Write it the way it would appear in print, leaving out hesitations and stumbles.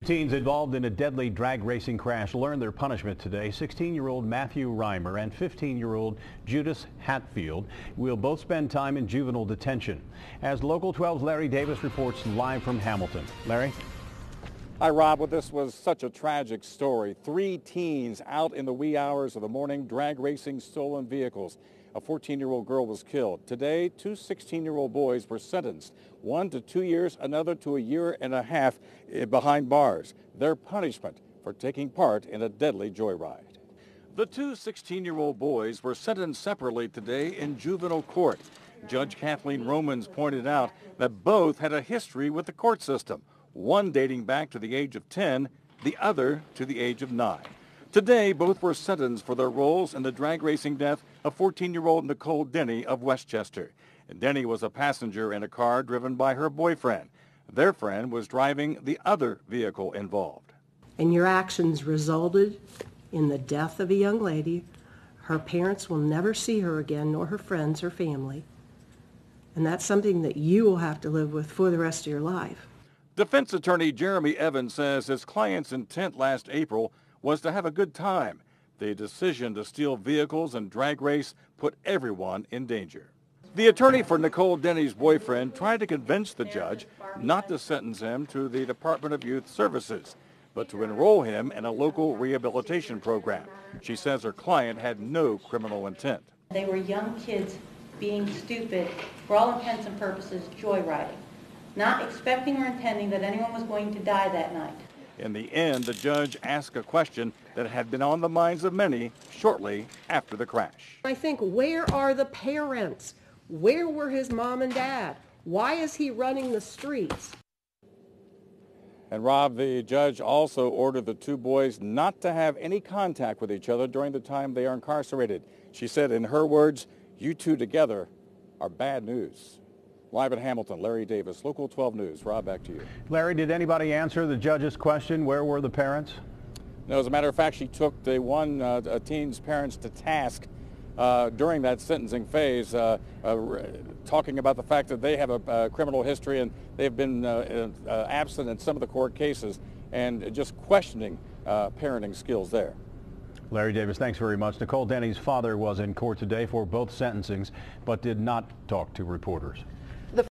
Teens involved in a deadly drag racing crash learned their punishment today. 16-year-old Matthew Reimer and 15-year-old Judas Hatfield will both spend time in juvenile detention. As Local 12's Larry Davis reports live from Hamilton. Larry? Hi, Rob. Well, this was such a tragic story. 3 teens out in the wee hours of the morning drag racing stolen vehicles. A 14-year-old girl was killed. Today, 2 16-year-old boys were sentenced. One to 2 years, another to 1.5 years behind bars. Their punishment for taking part in a deadly joyride. The 2 16-year-old boys were sentenced separately today in juvenile court. Judge Kathleen Romans pointed out that both had a history with the court system, one dating back to the age of 10, the other to the age of 9. Today, both were sentenced for their roles in the drag racing death of 14-year-old Nicole Denney of Westchester. And Denney was a passenger in a car driven by her boyfriend. Their friend was driving the other vehicle involved. And your actions resulted in the death of a young lady. Her parents will never see her again, nor her friends or family. And that's something that you will have to live with for the rest of your life. Defense attorney Jeremy Evans says his client's intent last April was to have a good time. The decision to steal vehicles and drag race put everyone in danger. The attorney for Nicole Denney's boyfriend tried to convince the judge not to sentence him to the Department of Youth Services, but to enroll him in a local rehabilitation program. She says her client had no criminal intent. They were young kids being stupid, for all intents and purposes, joyriding, not expecting or intending that anyone was going to die that night. In the end, the judge asked a question that had been on the minds of many shortly after the crash. I think, where are the parents? Where were his mom and dad? Why is he running the streets? And Rob, the judge also ordered the 2 boys not to have any contact with each other during the time they are incarcerated. She said, in her words, "You 2 together are bad news." Live in Hamilton, Larry Davis, Local 12 News. Rob, back to you. Larry, did anybody answer the judge's question? Where were the parents? No, as a matter of fact, she took the one teen's parents to task during that sentencing phase, talking about the fact that they have a criminal history and they've been absent in some of the court cases, and just questioning parenting skills there. Larry Davis, thanks very much. Nicole Denney's father was in court today for both sentencings, but did not talk to reporters.